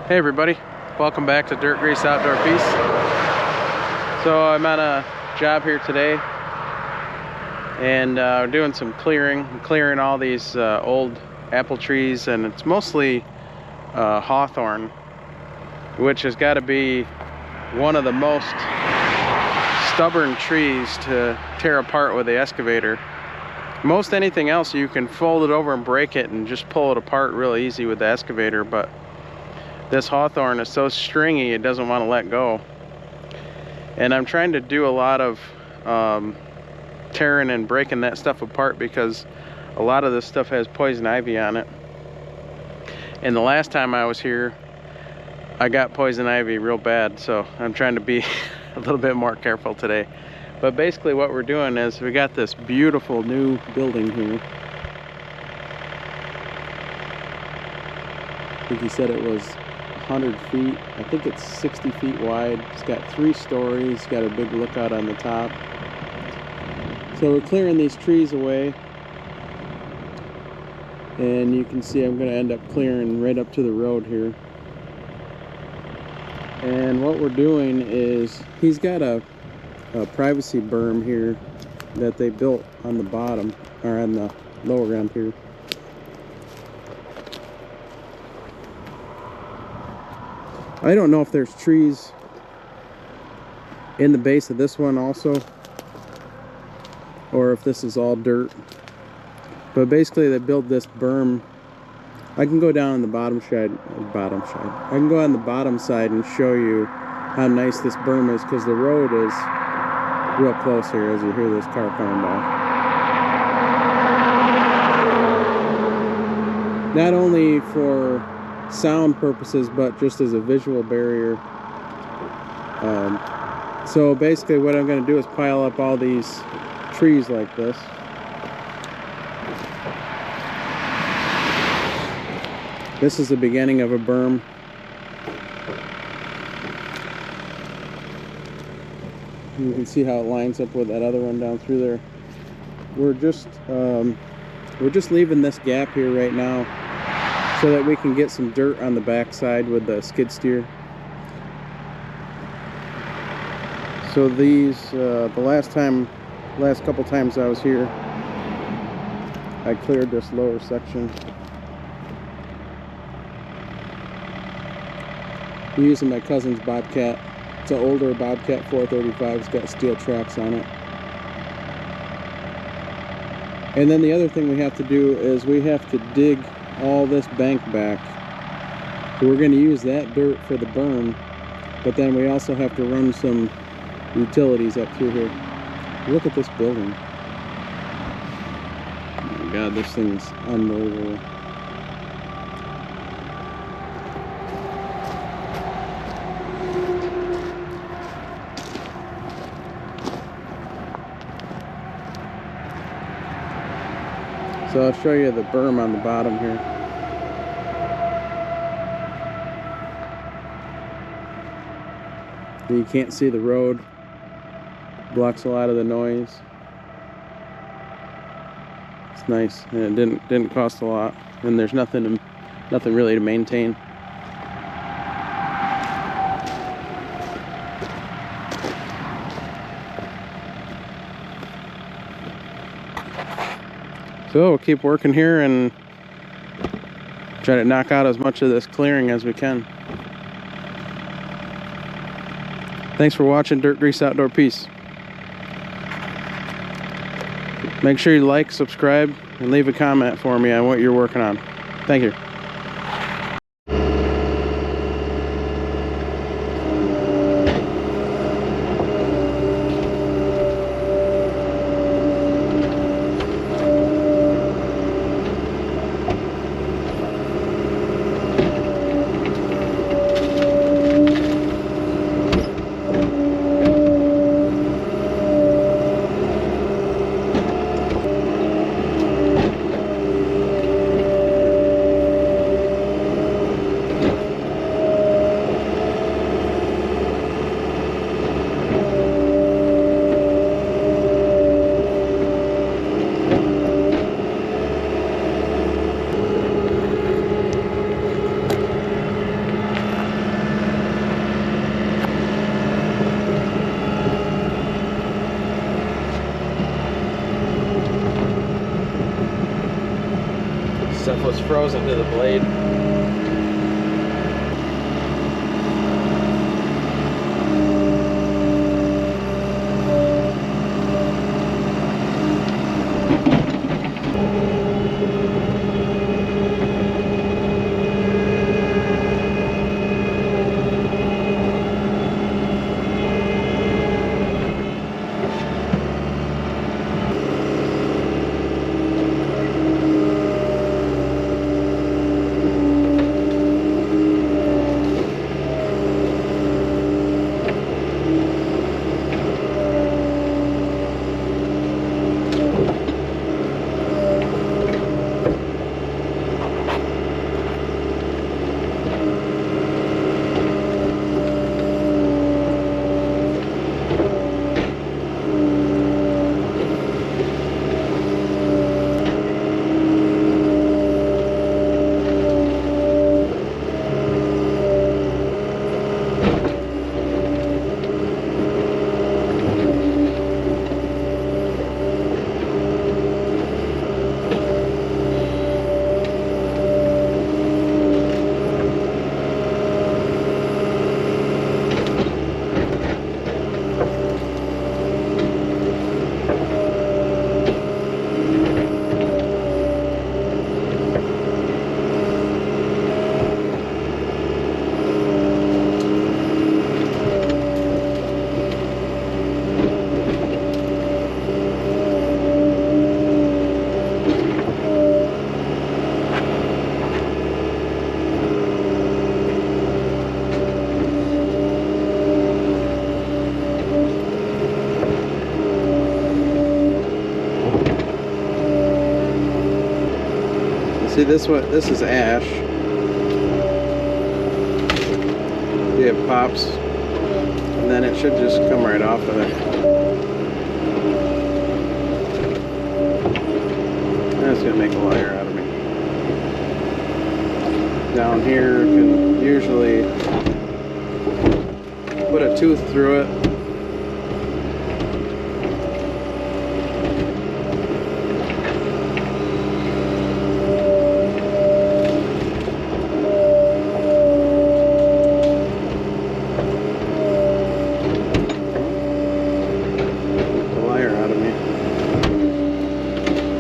Hey everybody, welcome back to Dirt Grease Outdoor Peace. So I'm on a job here today and we're doing some clearing all these old apple trees, and it's mostly hawthorn, which has got to be one of the most stubborn trees to tear apart with the excavator. Most anything else you can fold it over and break it and just pull it apart real easy with the excavator, but this hawthorn is so stringy it doesn't want to let go. And I'm trying to do a lot of tearing and breaking that stuff apart because a lot of this stuff has poison ivy on it. And the last time I was here, I got poison ivy real bad, so I'm trying to be a little bit more careful today. But basically what we're doing is we got this beautiful new building here. I think he said it was 100 feet. I think it's 60 feet wide. It's got 3 stories, got a big lookout on the top. So we're clearing these trees away, and you can see I'm going to end up clearing right up to the road here. And what we're doing is he's got a privacy berm here that they built on the bottom, or on the lower ground here. I don't know if there's trees in the base of this one also, or if this is all dirt. But basically they build this berm. I can go down on the bottom side. I can go on the bottom side and show you how nice this berm is, because the road is real close here as you hear this car coming by. Not only for sound purposes, but just as a visual barrier. So basically what I'm going to do is pile up all these trees like this. This is the beginning of a berm. You can see how it lines up with that other one down through there. We're just leaving this gap here right now so that we can get some dirt on the backside with the skid steer. So these, the last couple times I was here, I cleared this lower section. I'm using my cousin's Bobcat. It's an older Bobcat 435. It's got steel tracks on it. And then the other thing we have to do is we have to dig all this bank back. So we're going to use that dirt for the berm, but then we also have to run some utilities up through here. Look at this building. Oh my God, this thing is unbelievable. So I'll show you the berm on the bottom here. You can't see the road. Blocks a lot of the noise. It's nice, and it didn't cost a lot, and there's nothing really to maintain. So we'll keep working here and try to knock out as much of this clearing as we can. Thanks for watching Dirt Grease Outdoor Peace. Make sure you like, subscribe, and leave a comment for me on what you're working on. Thank you. was frozen to the blade. See this one, this is ash. See, it pops, and then it should just come right off of it. That's gonna make a liar out of me. Down here, you can usually put a tooth through it.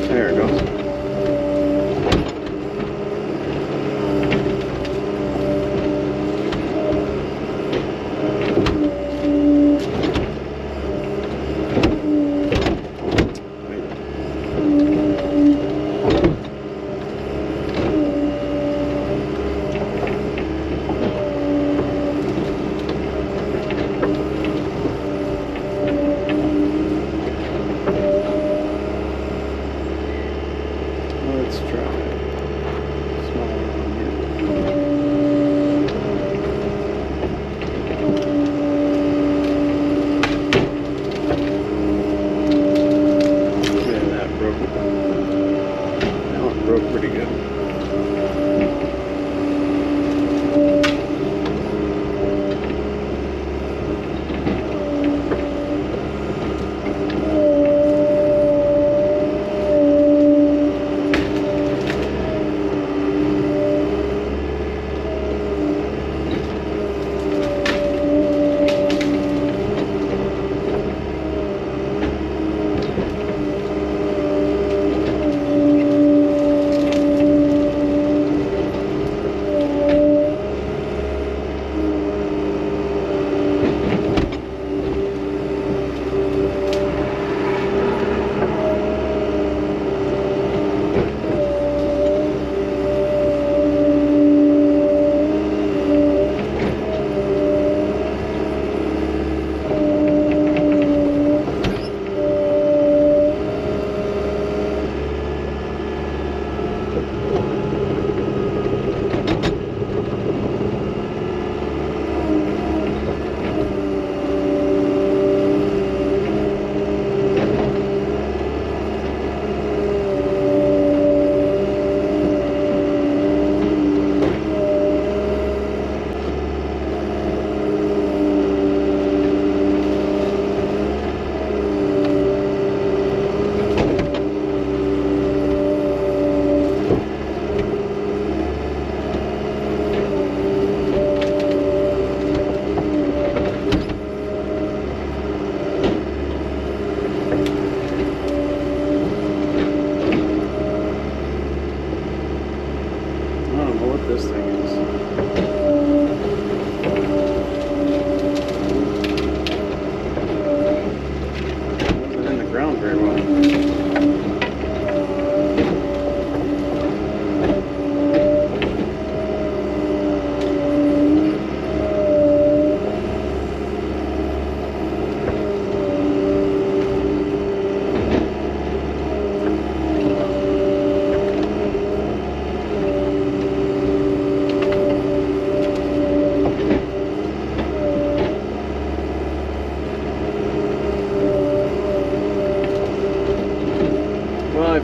There it goes.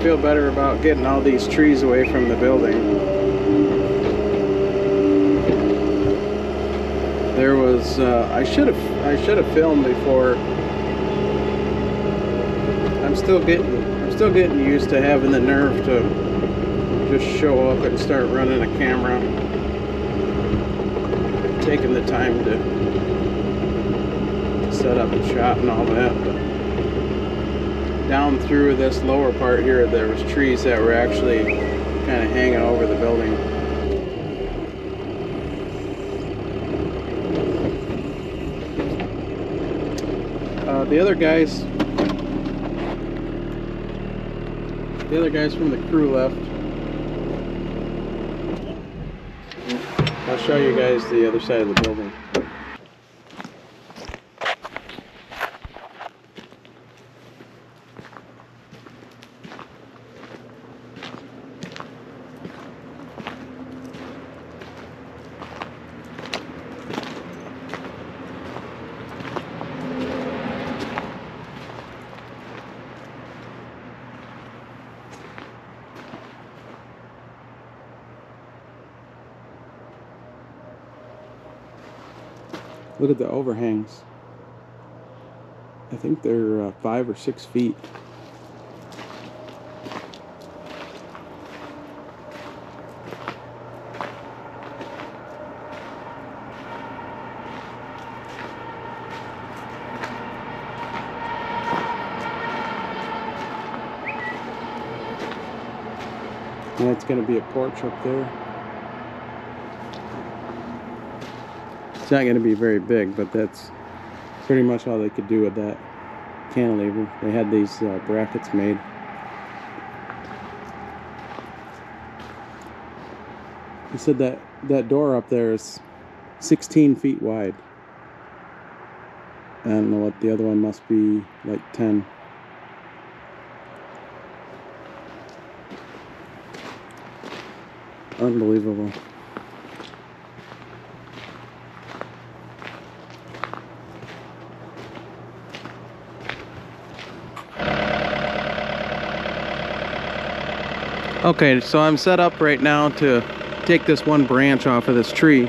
feel better about getting all these trees away from the building. There was I should have filmed before. I'm still getting used to having the nerve to just show up and start running a camera, taking the time to set up a shot and all that. But down through this lower part here, there was trees that were actually kind of hanging over the building. The other guys from the crew left. I'll show you guys the other side of the building. Look at the overhangs. I think they're 5 or 6 feet. And that's going to be a porch up there. It's not going to be very big, but that's pretty much all they could do with that cantilever. They had these brackets made. He said that door up there is 16 feet wide. I don't know what the other one must be, like 10. Unbelievable. Okay, so I'm set up right now to take this one branch off of this tree.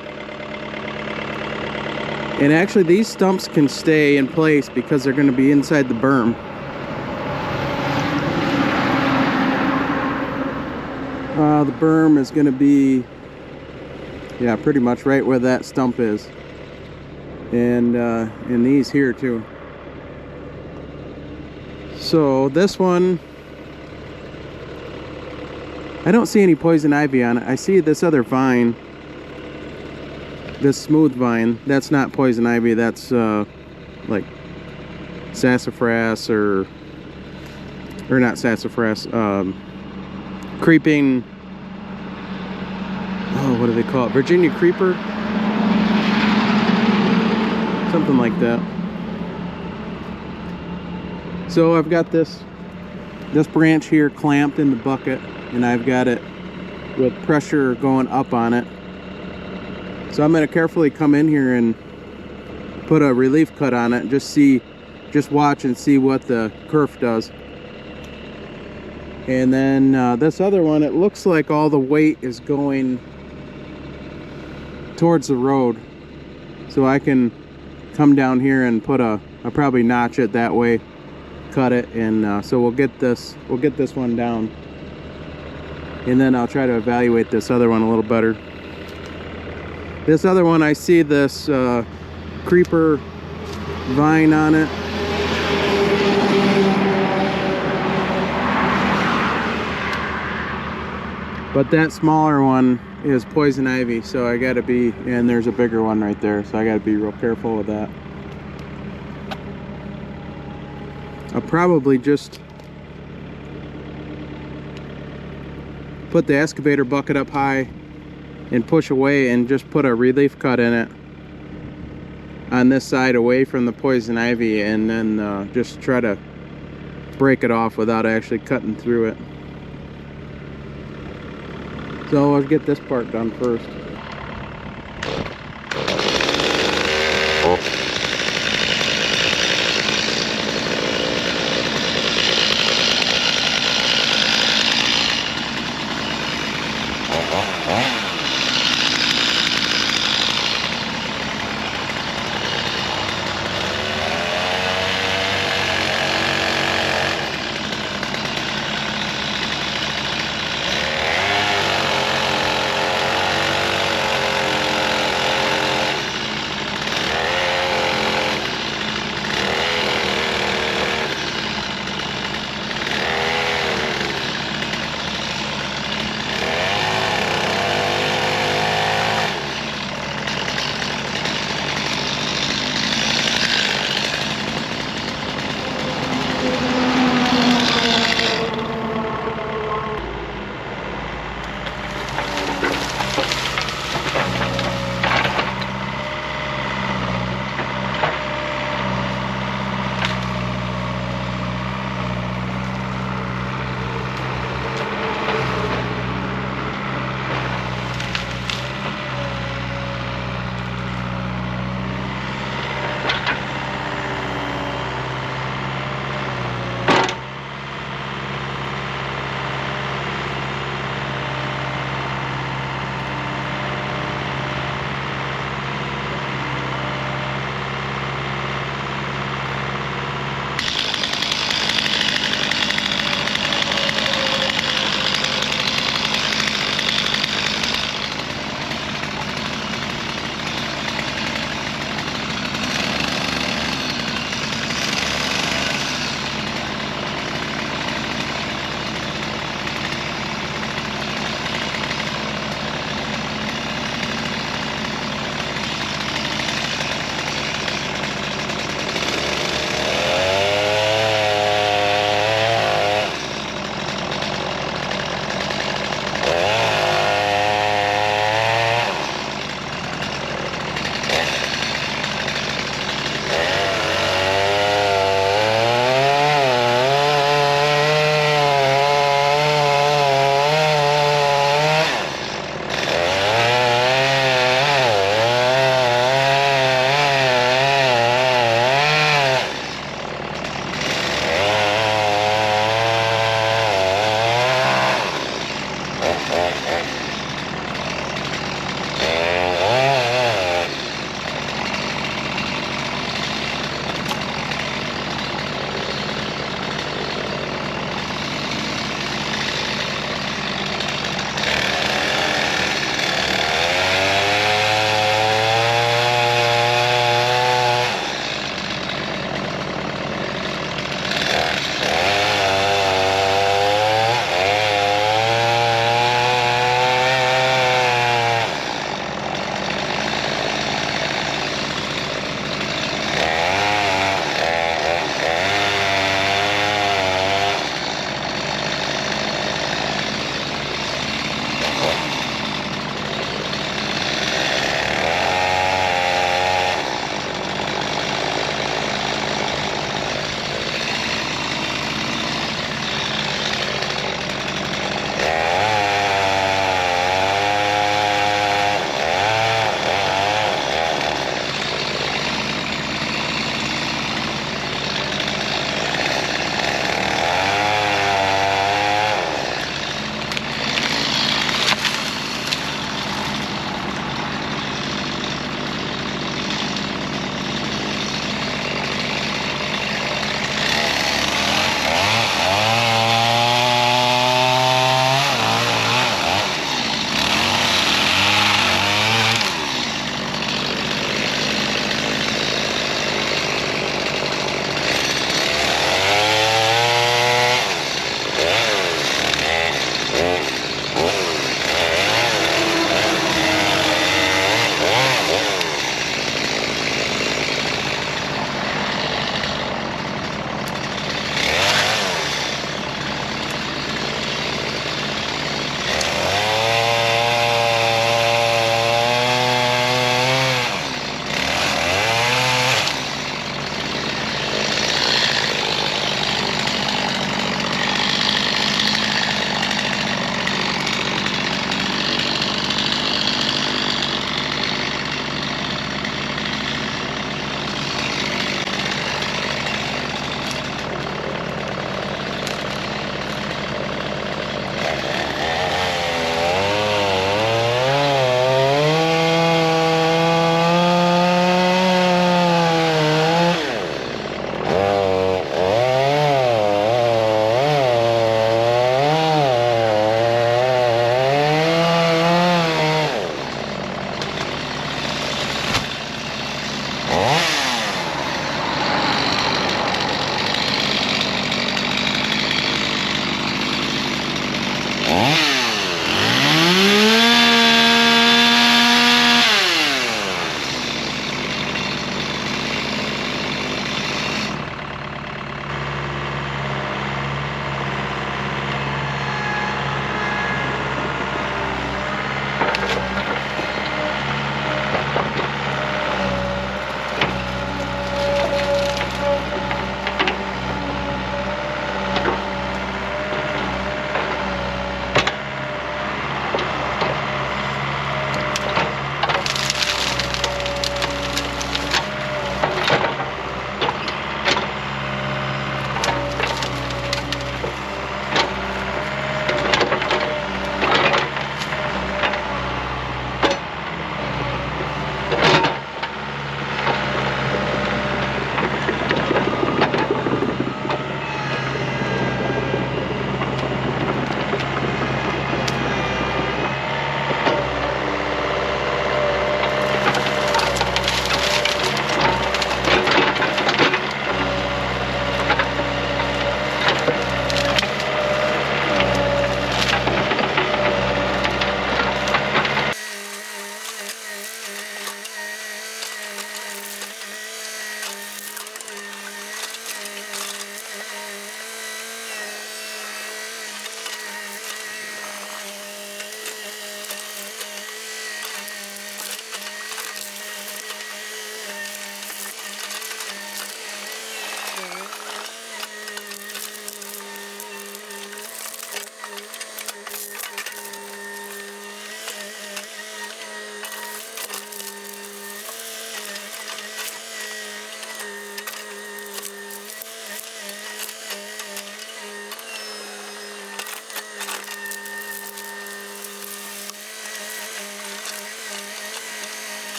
And actually these stumps can stay in place because they're going to be inside the berm. The berm is going to be, yeah, pretty much right where that stump is. And these here too. So this one, I don't see any poison ivy on it. I see this other vine, this smooth vine. That's not poison ivy. That's like sassafras or not sassafras. Creeping. Oh, what do they call it? Virginia creeper, something like that. So I've got this branch here clamped in the bucket. And I've got it with pressure going up on it. So I'm going to carefully come in here and put a relief cut on it and just watch and see what the kerf does. And then this other one, it looks like all the weight is going towards the road. So I can come down here and I'll probably notch it that way, cut it, and so we'll get this one down. And then I'll try to evaluate this other one a little better. This other one, I see this creeper vine on it. But that smaller one is poison ivy, so I gotta be, and there's a bigger one right there, so I gotta be real careful with that. I'll probably just put the excavator bucket up high and push away and just put a relief cut in it on this side away from the poison ivy, and then just try to break it off without actually cutting through it. So I'll get this part done first.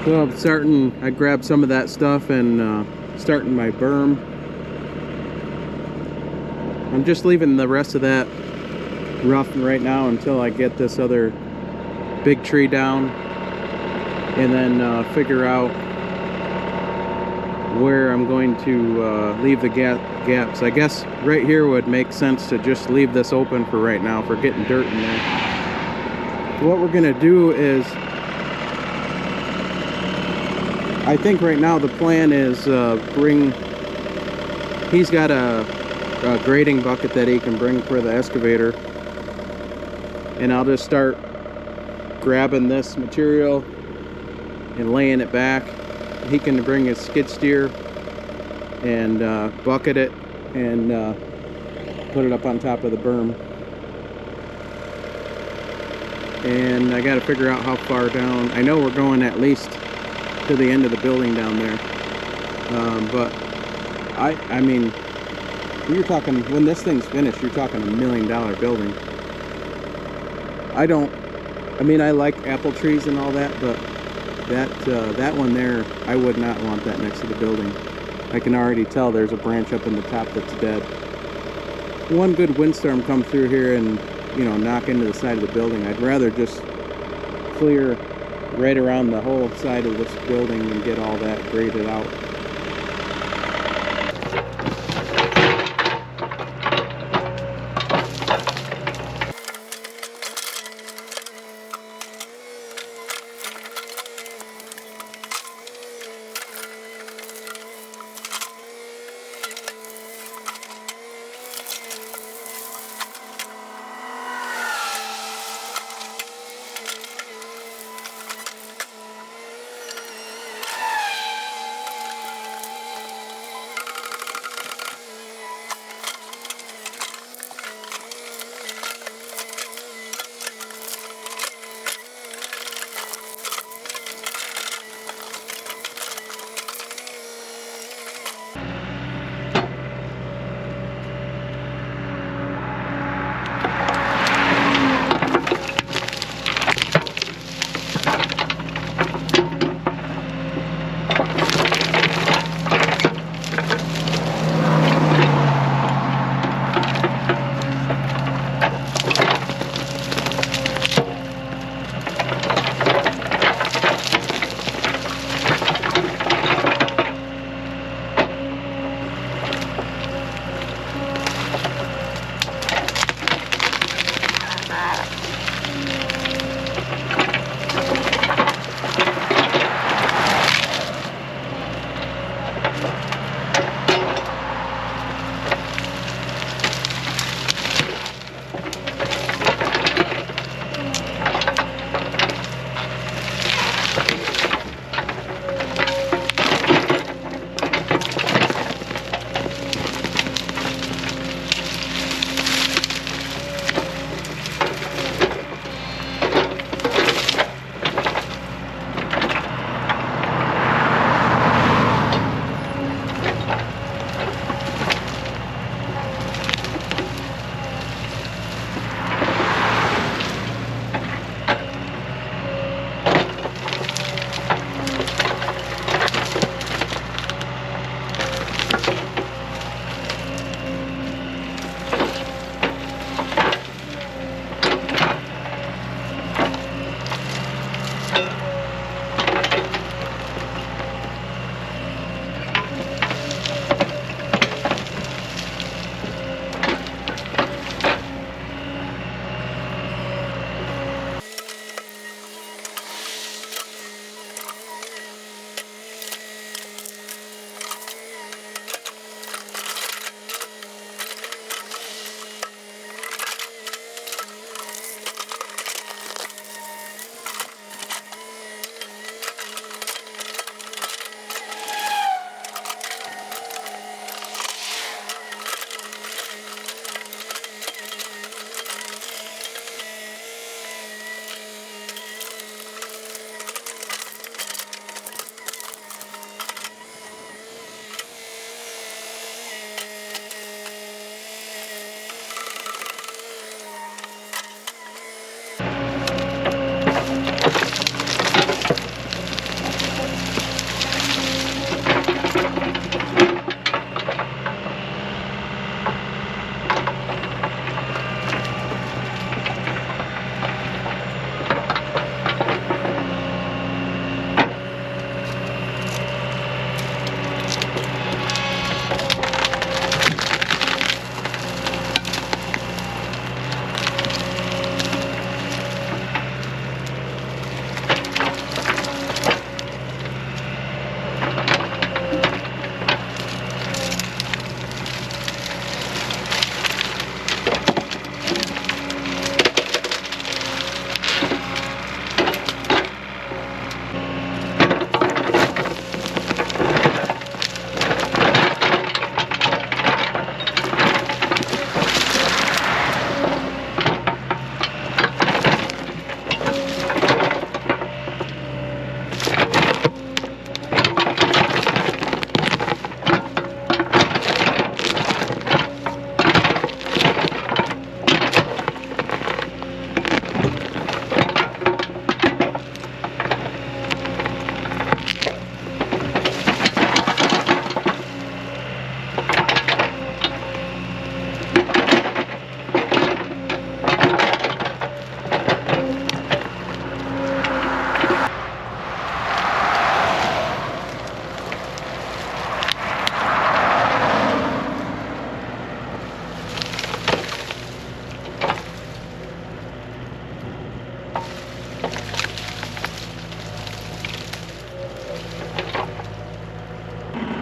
So I'm starting, I grabbed some of that stuff and starting my berm. I'm just leaving the rest of that rough right now until I get this other big tree down, and then figure out where I'm going to leave the gaps. I guess right here would make sense to just leave this open for right now for getting dirt in there. What we're gonna do is, I think right now the plan is he's got a grading bucket that he can bring for the excavator, and I'll just start grabbing this material and laying it back. He can bring his skid steer and bucket it and put it up on top of the berm. And I got to figure out how far down. I know we're going at least to the end of the building down there, but I mean, you're talking, when this thing's finished, you're talking $1 million building. I mean, I like apple trees and all that, but that one there, I would not want that next to the building. I can already tell there's a branch up in the top that's dead. One good windstorm come through here and, you know, knock into the side of the building. I'd rather just clear right around the whole side of this building and get all that graded out.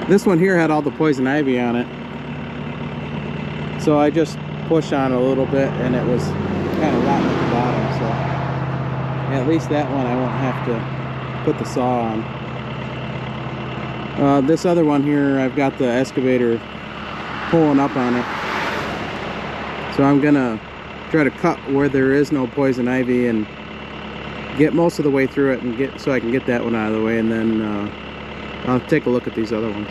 This one here had all the poison ivy on it, so I just pushed on it a little bit and it was kind of rotten at the bottom, so at least that one I won't have to put the saw on. This other one here, I've got the excavator pulling up on it, so I'm gonna try to cut where there is no poison ivy and get most of the way through it, and get so I can get that one out of the way, and then I'll take a look at these other ones.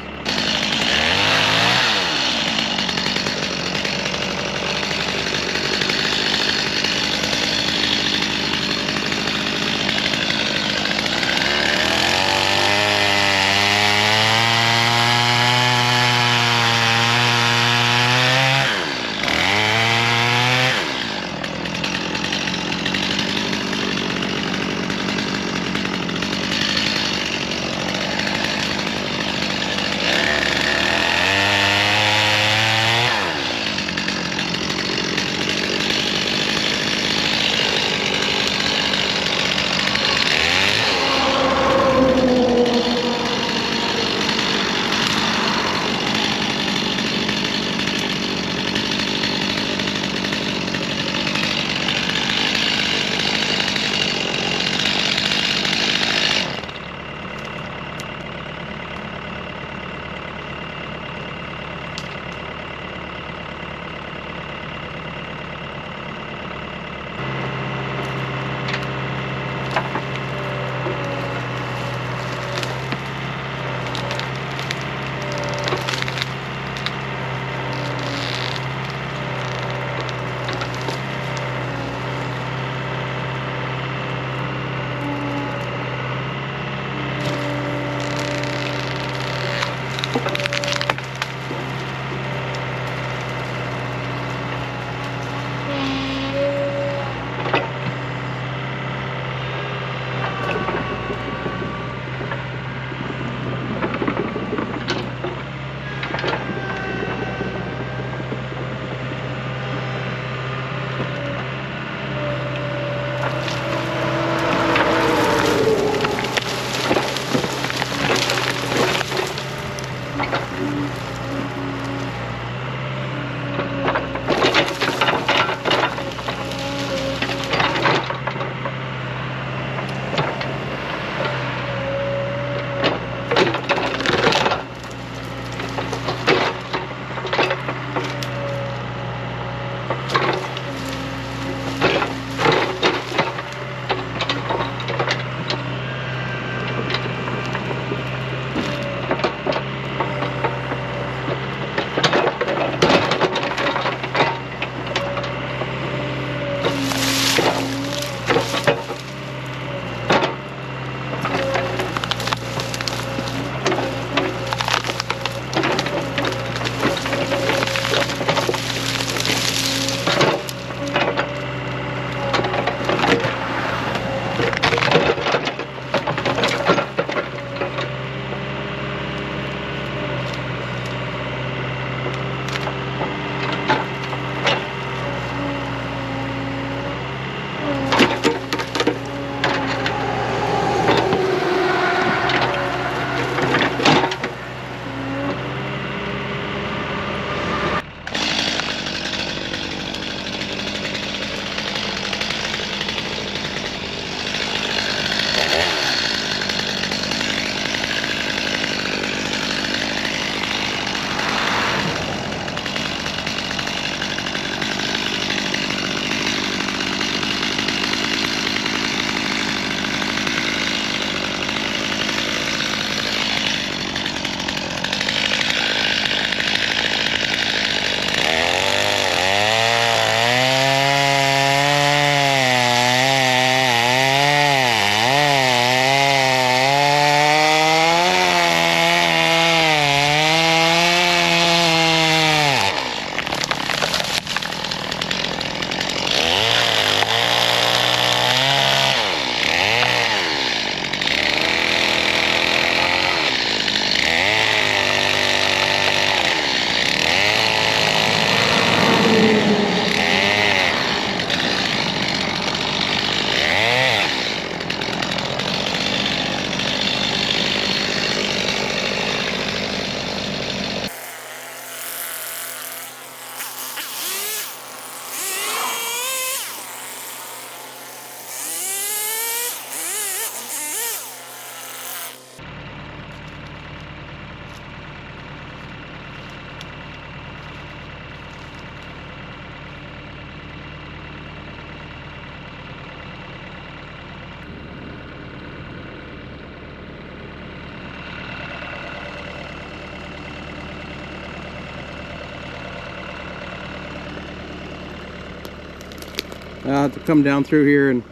I'll have to come down through here and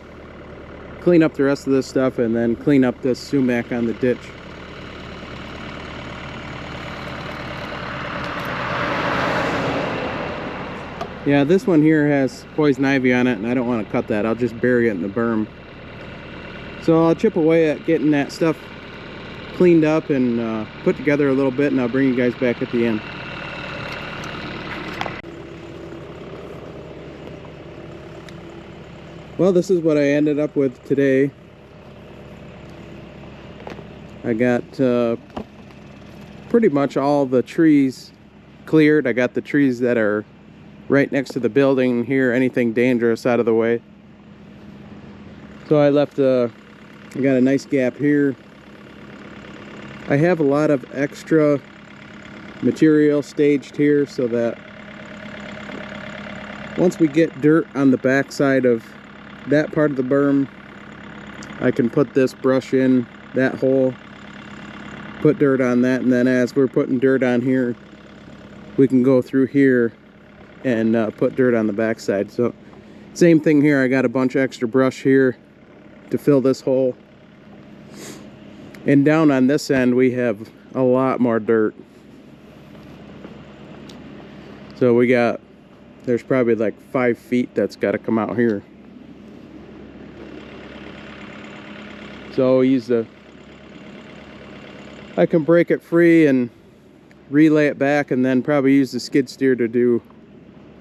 clean up the rest of this stuff and then clean up this sumac on the ditch. Yeah, this one here has poison ivy on it and I don't want to cut that. I'll just bury it in the berm. So I'll chip away at getting that stuff cleaned up and put together a little bit, and I'll bring you guys back at the end. Well, this is what I ended up with today. I got pretty much all the trees cleared. I got the trees that are right next to the building here, anything dangerous out of the way. So I left I got a nice gap here. I have a lot of extra material staged here so that once we get dirt on the back side of that part of the berm, I can put this brush in that hole, put dirt on that, and then as we're putting dirt on here, we can go through here and put dirt on the back side. So same thing here, I got a bunch of extra brush here to fill this hole. And down on this end we have a lot more dirt. So there's probably like 5 feet that's got to come out here. So I can break it free and relay it back, and then probably use the skid steer to do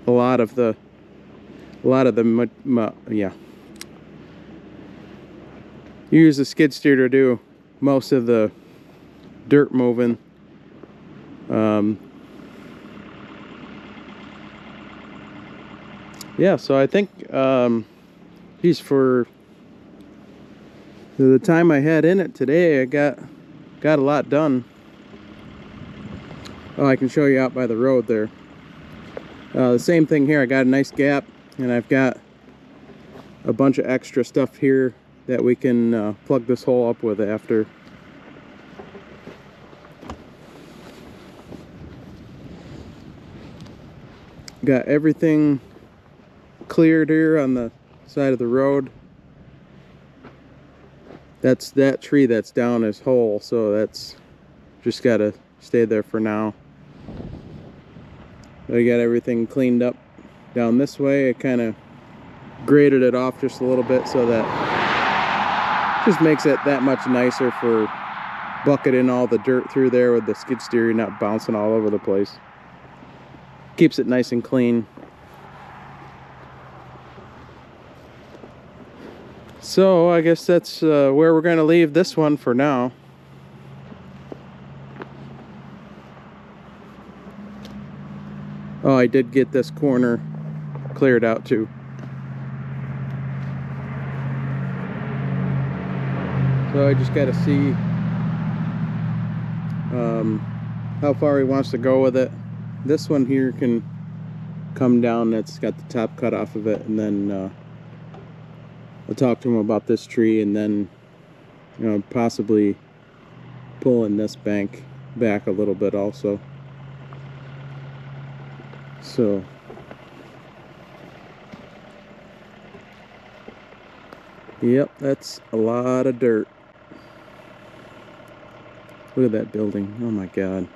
a lot of the use the skid steer to do most of the dirt moving. Yeah, so I think for the time I had in it today, I got a lot done. Oh, I can show you out by the road there. The same thing here, I got a nice gap, and I've got a bunch of extra stuff here that we can plug this hole up with after. Got everything cleared here on the side of the road. That's that tree that's down this hole, so that's just gotta stay there for now. I got everything cleaned up down this way. I kind of graded it off just a little bit so that just makes it that much nicer for bucketing all the dirt through there with the skid steer, not bouncing all over the place. Keeps it nice and clean. So I guess that's where we're going to leave this one for now. Oh, I did get this corner cleared out too. So I just got to see how far he wants to go with it. This one here can come down, that's got the top cut off of it, and then I'll talk to him about this tree, and then possibly pulling this bank back a little bit also. So yep, that's a lot of dirt. Look at that building, oh my god.